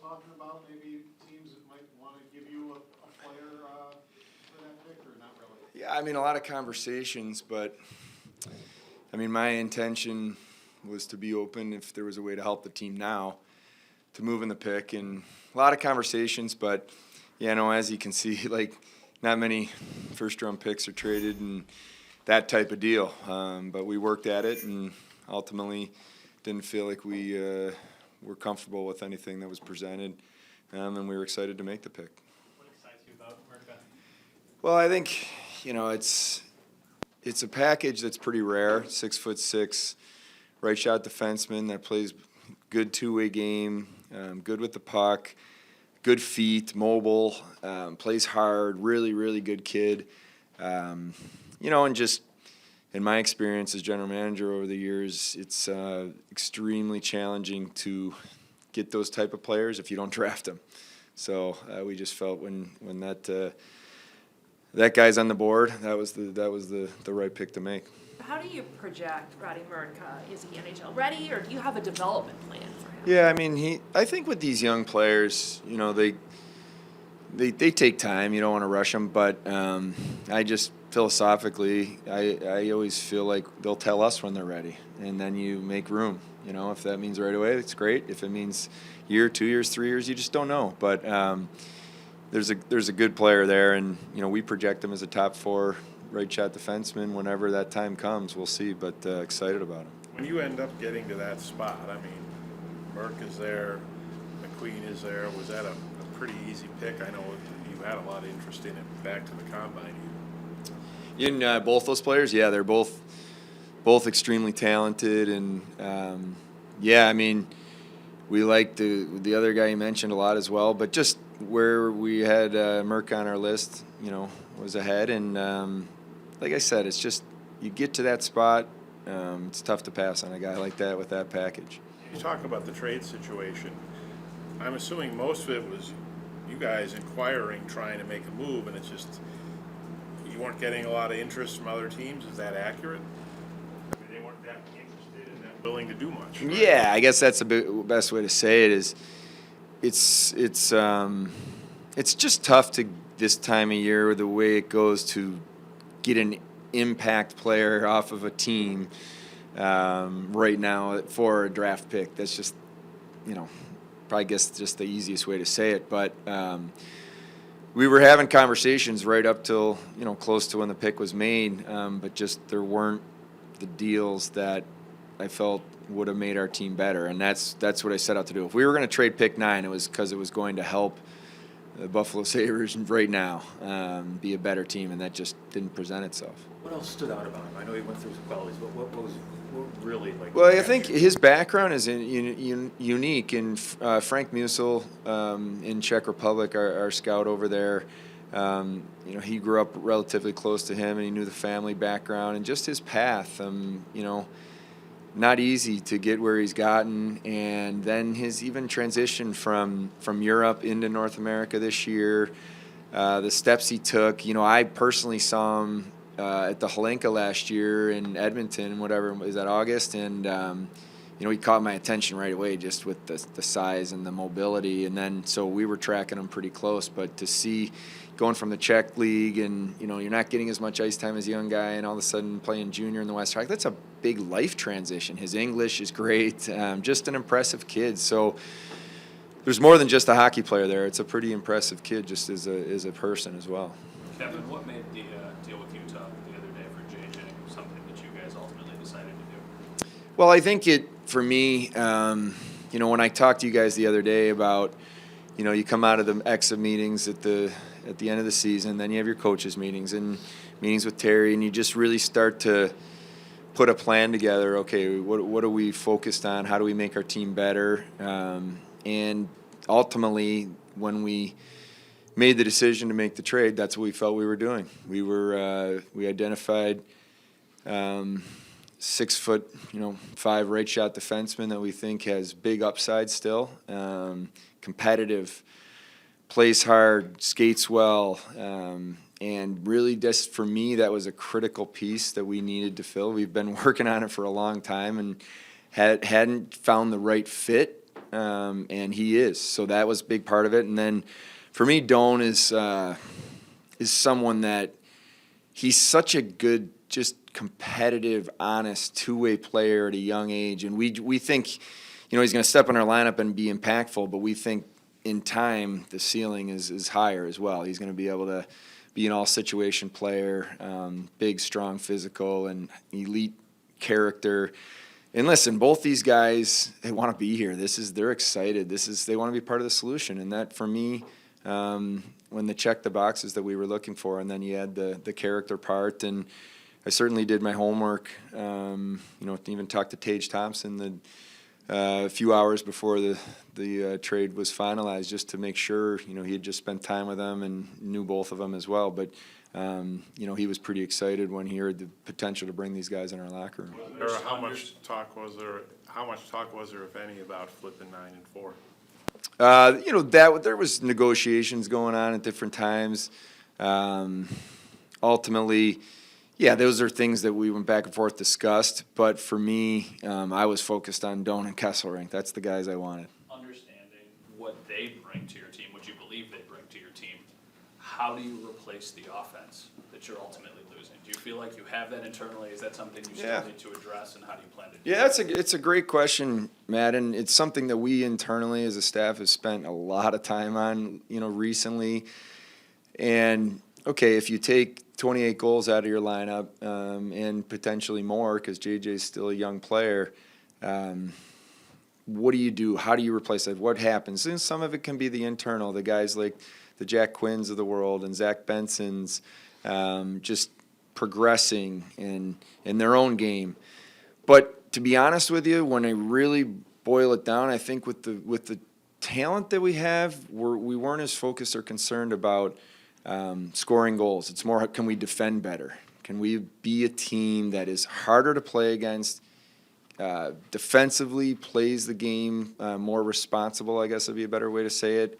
talking about maybe teams that might want to give you a player for that pick, or not really? Yeah, I mean, a lot of conversations, but I mean, my intention was to be open if there was a way to help the team now to move in the pick, and a lot of conversations, but yeah, no, as you can see, like, not many first-round picks are traded and that type of deal. But we worked at it and ultimately didn't feel like we were comfortable with anything that was presented, and we were excited to make the pick. What excites you about Mrtka? Well, I think, it's a package that's pretty rare. 6'6", right shot defenseman that plays good two-way game, good with the puck, good feet, mobile, plays hard, really, really good kid. And just in my experience as general manager over the years, it's extremely challenging to get those type of players if you don't draft them. So we just felt when that guy's on the board, that was the right pick to make. How do you project Radim Mrtka? Is he NHL ready, or do you have a development plan for him? Yeah, I mean, I think with these young players, they take time. You don't want to rush them, but I just philosophically, I always feel like they'll tell us when they're ready, and then you make room. If that means right away, it's great. If it means year, 2 years, 3 years, you just don't know. But there's a good player there, and we project him as a top 4 right shot defenseman whenever that time comes. We'll see, but excited about him. When you end up getting to that spot, I mean, Mrk is there, McQueen is there. Was that a pretty easy pick? I know you had a lot of interest in it back to the combine. In both those players, yeah, they're both extremely talented, and yeah, I mean, we liked the other guy you mentioned a lot as well, but just where we had Mrk on our list, was ahead, and like I said, it's just you get to that spot, it's tough to pass on a guy like that with that package. You talk about the trade situation. I'm assuming most of it was you guys inquiring, trying to make a move, and it's just you weren't getting a lot of interest from other teams. Is that accurate? I mean, they weren't that interested and that willing to do much. Right? Yeah, I guess that's the best way to say it. Is it's just tough to this time of year, the way it goes, to get an impact player off of a team right now for a draft pick. That's just, probably guess just the easiest way to say it. But we were having conversations right up till, close to when the pick was made, but just there weren't the deals that I felt would have made our team better, and that's what I set out to do. If we were going to trade pick 9, it was because it was going to help the Buffalo Sabres right now be a better team, and that just didn't present itself. What else stood out about him? I know he went through some qualities, but what really like? Well, I think his background is unique, and Frank Musil in Czech Republic, our scout over there, he grew up relatively close to him, and he knew the family background and just his path. Not easy to get where he's gotten, and then his even transition from Europe into North America this year, the steps he took. I personally saw him at the Hlinka last year in Edmonton, is that August, and he caught my attention right away just with the size and the mobility, and then so we were tracking him pretty close. But to see going from the Czech league, and you're not getting as much ice time as a young guy, and all of a sudden playing junior in the West Track, that's a big life transition. His English is great, just an impressive kid. So there's more than just a hockey player there. It's a pretty impressive kid just as a person as well. Kevin, what made the deal with Utah the other day for JJ something that you guys ultimately decided to do? Well, I think for me, when I talked to you guys the other day about, you come out of the exit meetings at the end of the season, then you have your coaches meetings and meetings with Terry, and you just really start to put a plan together. Okay, what are we focused on? How do we make our team better? And ultimately, when we made the decision to make the trade, that's what we felt we were doing. We identified 6'5" right shot defenseman that we think has big upside still, competitive, plays hard, skates well, and really just for me that was a critical piece that we needed to fill. We've been working on it for a long time and hadn't found the right fit and he is. So that was a big part of it. And then for me, Doan is someone that he's such a good, just competitive, honest, two-way player at a young age. And we think, he's going to step in our lineup and be impactful, but we think in time the ceiling is higher as well. He's going to be able to be an all-situation player, big, strong, physical, and elite character. And listen, both these guys, they want to be here. They're excited. They want to be part of the solution. And that, for me, when they checked the boxes that we were looking for, and then you add the character part, and I certainly did my homework. Even talked to Tage Thompson a few hours before the trade was finalized, just to make sure he had just spent time with them and knew both of them as well. But he was pretty excited when he heard the potential to bring these guys in our locker room. How much talk was there, if any, about flipping 9 and 4? There was negotiations going on at different times. Ultimately, yeah, those are things that we went back and forth discussed. But for me, I was focused on Doan and Kesselring. That's the guys I wanted. Understanding what they bring to your team, what you believe they bring to your team, how do you replace the offense that you're ultimately losing? Do you feel like you have that internally? Is that something you still need to address, and how do you plan to do that? Yeah, it's a great question, Matt, and it's something that we internally as a staff have spent a lot of time on, recently. And okay, if you take 28 goals out of your lineup, and potentially more, because JJ's still a young player, what do you do? How do you replace that? What happens? And some of it can be the internal, the guys like the Jack Quinns of the world and Zach Benson's, just progressing in their own game. But to be honest with you, when I really boil it down, I think with the talent that we have, we weren't as focused or concerned about scoring goals. It's more, can we defend better? Can we be a team that is harder to play against, defensively plays the game more responsible, I guess would be a better way to say it.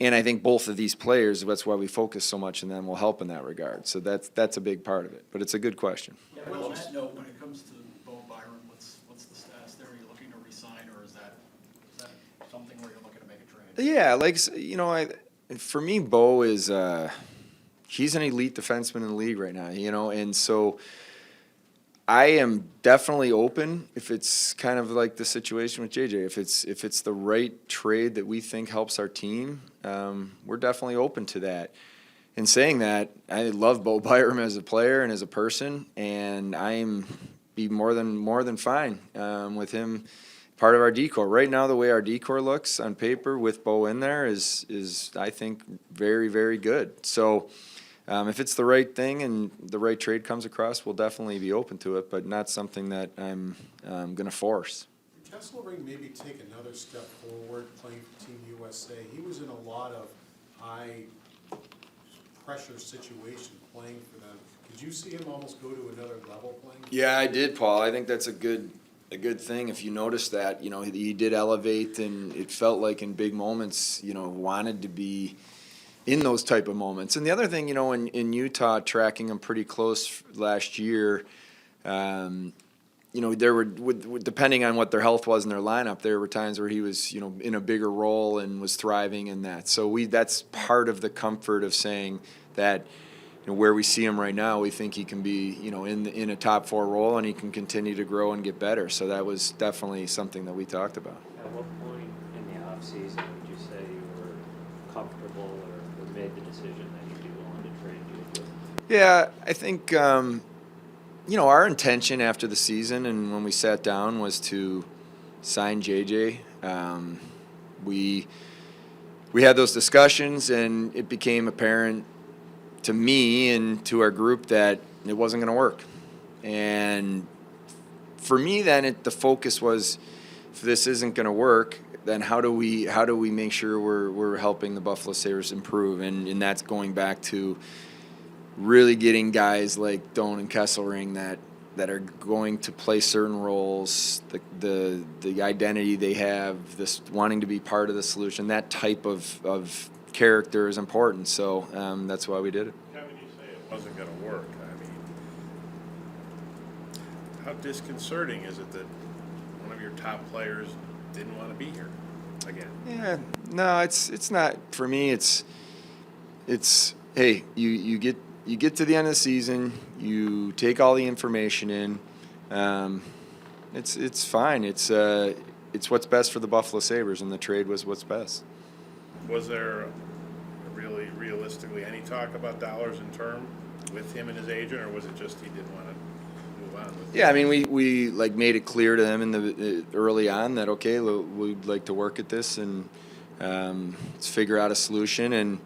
And I think both of these players, that's why we focus so much on them, will help in that regard. So that's a big part of it. But it's a good question. Yeah, but on that note, when it comes to Bo Byron, what's the status there? Are you looking to resign, or is that something where you're looking to make a trade? Yeah, for me, Bo is he's an elite defenseman in the league right now, and so I am definitely open if it's kind of like the situation with JJ. If it's the right trade that we think helps our team, we're definitely open to that. In saying that, I love Bo Byram as a player and as a person, and I'm be more than fine with him part of our decor. Right now, the way our decor looks on paper with Bo in there is I think very, very good. So if it's the right thing and the right trade comes across, we'll definitely be open to it, but not something that I'm going to force. Kesselring maybe take another step forward playing for Team USA. He was in a lot of high pressure situation playing for them. Did you see him almost go to another level playing? Yeah, I did, Paul. I think that's a good thing. If you notice that, he did elevate, and it felt like in big moments, wanted to be in those type of moments. And the other thing, in Utah, tracking him pretty close last year, there were, depending on what their health was in their lineup, there were times where he was, in a bigger role and was thriving in that. So that's part of the comfort of saying that, where we see him right now, we think he can be, in a top 4 role, and he can continue to grow and get better. So that was definitely something that we talked about. At what point in the offseason would you say you were comfortable or made the decision that you'd be willing to trade JJ? Yeah, I think, our intention after the season and when we sat down was to sign JJ. We had those discussions, and it became apparent to me and to our group that it wasn't going to work. And for me, then the focus was, if this isn't going to work, then how do we make sure we're helping the Buffalo Sabres improve? And that's going back to really getting guys like Doan and Kesselring that are going to play certain roles, the identity they have, this wanting to be part of the solution, that type of character is important. So that's why we did it. Kevin, you say it wasn't going to work. I mean, how disconcerting is it that one of your top players didn't want to be here again. Yeah, no, it's not for me. It's hey, you get to the end of the season, you take all the information in. It's fine. It's what's best for the Buffalo Sabres, and the trade was what's best. Was there really realistically any talk about dollars in term with him and his agent, or was it just he didn't want to move on with it? Yeah, I mean, we like made it clear to them in the early on that okay, we'd like to work at this and let's figure out a solution, and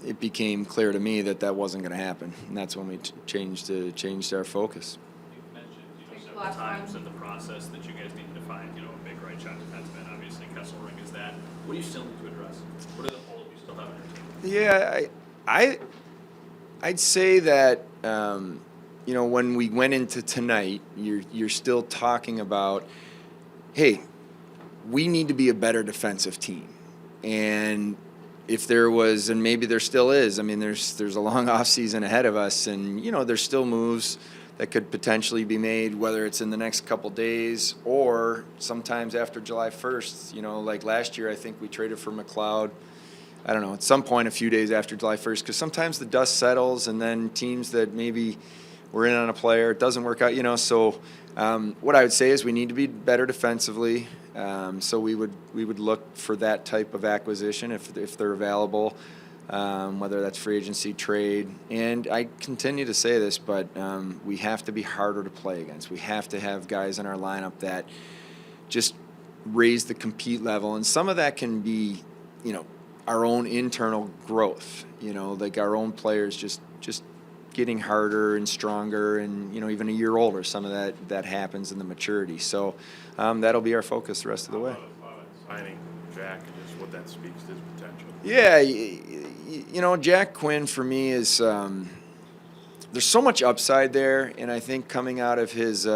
it became clear to me that wasn't going to happen, and that's when we changed our focus. You've mentioned, several times in the process that you guys needed to find, a big right shot defenseman. Obviously, Kesselring is that. What do you still need to address? What are the holes you still have in your team? Yeah, I'd say that when we went into tonight, you're still talking about, hey, we need to be a better defensive team, and if there was, and maybe there still is, I mean, there's a long off season ahead of us, and there's still moves that could potentially be made, whether it's in the next couple days or sometimes after July 1st. Like last year, I think we traded for McLeod. I don't know, at some point a few days after July 1st, because sometimes the dust settles, and then teams that maybe were in on a player, it doesn't work out. So what I would say is we need to be better defensively. So we would look for that type of acquisition if they're available, whether that's free agency, trade. And I continue to say this, but we have to be harder to play against. We have to have guys in our lineup that just raise the compete level, and some of that can be, our own internal growth. Like our own players just getting harder and stronger, and even a year older. Some of that happens in the maturity. So that'll be our focus the rest of the way. Signing Jack and just what that speaks to his potential. Yeah, Jack Quinn for me is there's so much upside there, and I think coming out of his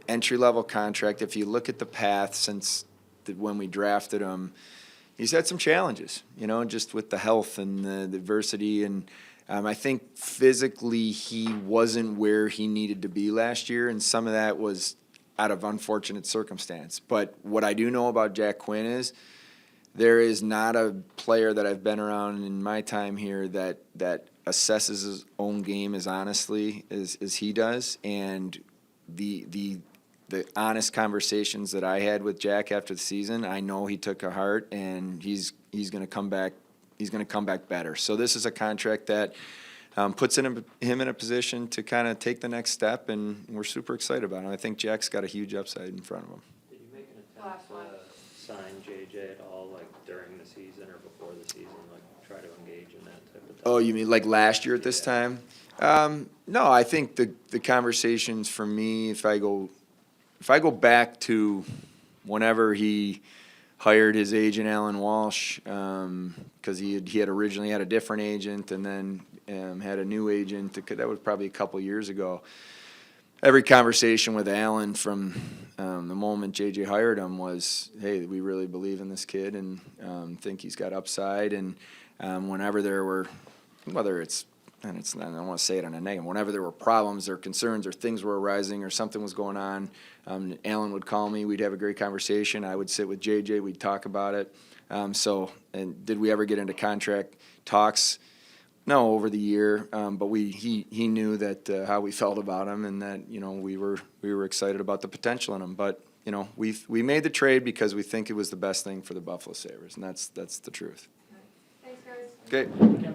entry-level contract, if you look at the path since when we drafted him, he's had some challenges, just with the health and the adversity, and I think physically he wasn't where he needed to be last year, and some of that was out of unfortunate circumstance. But what I do know about Jack Quinn is there is not a player that I've been around in my time here that assesses his own game as honestly as he does, and the honest conversations that I had with Jack after the season, I know he took to heart, and he's going to come back. He's going to come back better. So this is a contract that puts him in a position to kind of take the next step, and we're super excited about him. I think Jack's got a huge upside in front of him. Did you make an attempt to sign JJ at all, like during the season or before the season, like try to engage in that type of thing? Oh, you mean like last year at this time? No, I think the conversations for me, if I go back to whenever he hired his agent Alan Walsh, because he had originally had a different agent and then had a new agent. That was probably a couple years ago. Every conversation with Alan from the moment JJ hired him was, hey, we really believe in this kid and think he's got upside. And whenever there were, whether it's, and it's not, I don't want to say it in a negative, whenever there were problems or concerns or things were arising or something was going on, Alan would call me. We'd have a great conversation. I would sit with JJ. We'd talk about it. And did we ever get into contract talks? No, over the year. But he knew that how we felt about him, and that we were excited about the potential in him. But we made the trade because we think it was the best thing for the Buffalo Sabres, and that's the truth. Thanks, guys. Okay.